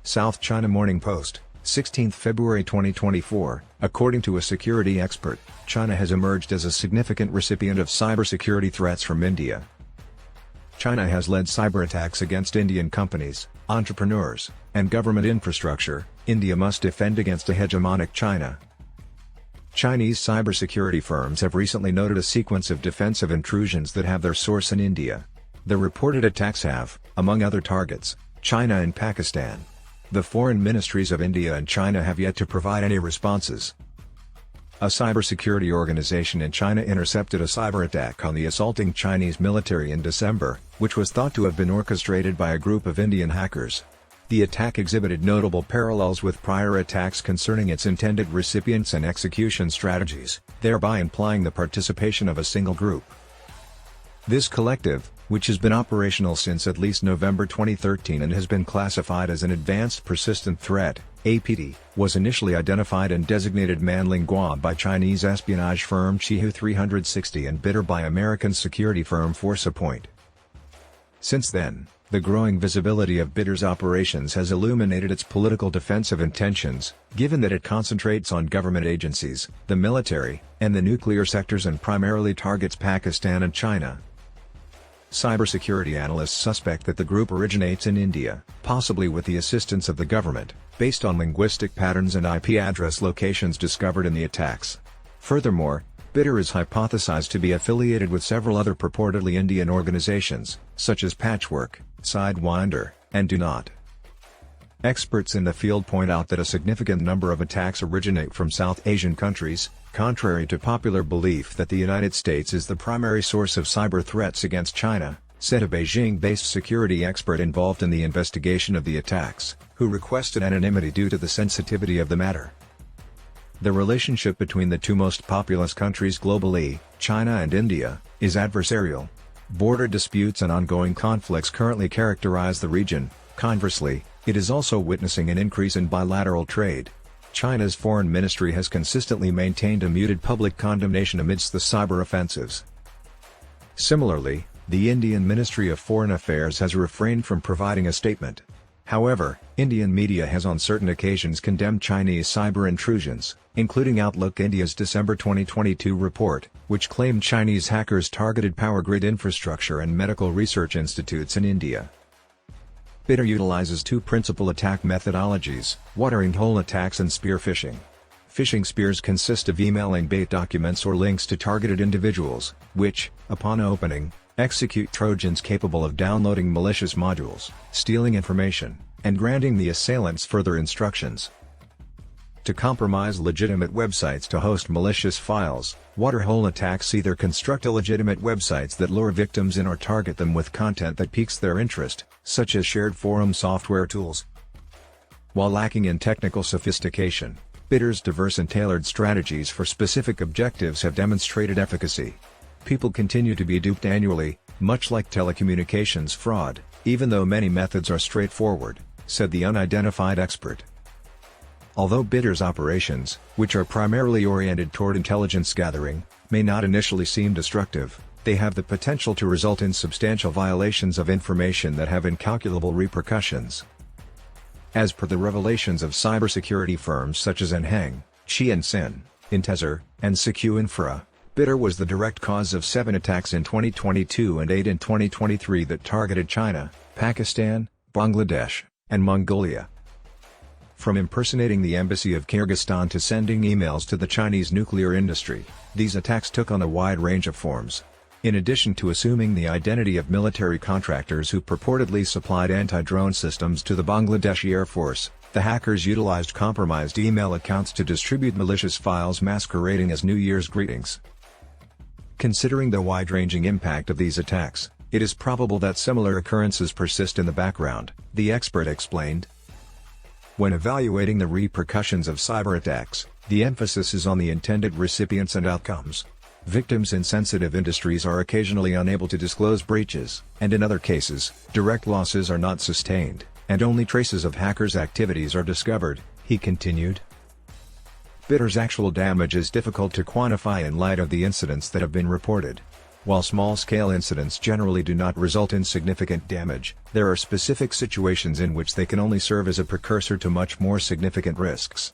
South China Morning Post, 16 February 2024. According to a security expert, China has emerged as a significant recipient of cybersecurity threats from India. China has led cyberattacks against Indian companies, entrepreneurs, and government infrastructure. India must defend against a hegemonic China. Chinese cybersecurity firms have recently noted a sequence of defensive intrusions that have their source in India. The reported attacks have, among other targets, China and Pakistan. The foreign ministries of India and China have yet to provide any responses. A cybersecurity organization in China intercepted a cyberattack on the assaulting Chinese military in December, which was thought to have been orchestrated by a group of Indian hackers. The attack exhibited notable parallels with prior attacks concerning its intended recipients and execution strategies, thereby implying the participation of a single group. This collective, which has been operational since at least November 2013 and has been classified as an Advanced Persistent Threat (APT), was initially identified and designated Manlingua by Chinese espionage firm Qihu 360 and Bitter by American security firm ForcePoint. Since then, the growing visibility of Bitter's operations has illuminated its political defensive intentions, given that it concentrates on government agencies, the military, and the nuclear sectors and primarily targets Pakistan and China. Cybersecurity analysts suspect that the group originates in India, possibly with the assistance of the government, based on linguistic patterns and IP address locations discovered in the attacks. Furthermore, Bitter is hypothesized to be affiliated with several other purportedly Indian organizations, such as Patchwork, Sidewinder, and Do Not. Experts in the field point out that a significant number of attacks originate from South Asian countries, contrary to popular belief that the United States is the primary source of cyber threats against China, said a Beijing-based security expert involved in the investigation of the attacks, who requested anonymity due to the sensitivity of the matter. The relationship between the two most populous countries globally, China and India, is adversarial. Border disputes and ongoing conflicts currently characterize the region. Conversely, it is also witnessing an increase in bilateral trade. China's foreign ministry has consistently maintained a muted public condemnation amidst the cyber offensives. Similarly, the Indian Ministry of Foreign Affairs has refrained from providing a statement. However, Indian media has on certain occasions condemned Chinese cyber intrusions, including Outlook India's December 2022 report, which claimed Chinese hackers targeted power grid infrastructure and medical research institutes in India. Bitter utilizes two principal attack methodologies: watering hole attacks and spear phishing. Phishing spears consist of emailing bait documents or links to targeted individuals, which, upon opening, execute Trojans capable of downloading malicious modules, stealing information, and granting the assailants further instructions. To compromise legitimate websites to host malicious files, waterhole attacks either construct illegitimate websites that lure victims in or target them with content that piques their interest, such as shared forum software tools. While lacking in technical sophistication, Bitter's diverse and tailored strategies for specific objectives have demonstrated efficacy. People continue to be duped annually, much like telecommunications fraud, even though many methods are straightforward, said the unidentified expert. Although Bitter's operations, which are primarily oriented toward intelligence gathering, may not initially seem destructive, they have the potential to result in substantial violations of information that have incalculable repercussions. As per the revelations of cybersecurity firms such as Enhang, Qianxin, Intezer, and SecuInfra, Bitter was the direct cause of 7 attacks in 2022 and 8 in 2023 that targeted China, Pakistan, Bangladesh, and Mongolia. From impersonating the embassy of Kyrgyzstan to sending emails to the Chinese nuclear industry, these attacks took on a wide range of forms. In addition to assuming the identity of military contractors who purportedly supplied anti-drone systems to the Bangladeshi Air Force, the hackers utilized compromised email accounts to distribute malicious files masquerading as New Year's greetings. Considering the wide-ranging impact of these attacks, it is probable that similar occurrences persist in the background, the expert explained. When evaluating the repercussions of cyberattacks, the emphasis is on the intended recipients and outcomes. Victims in sensitive industries are occasionally unable to disclose breaches, and in other cases, direct losses are not sustained, and only traces of hackers' activities are discovered, he continued. Bitter's actual damage is difficult to quantify in light of the incidents that have been reported. While small-scale incidents generally do not result in significant damage, there are specific situations in which they can only serve as a precursor to much more significant risks.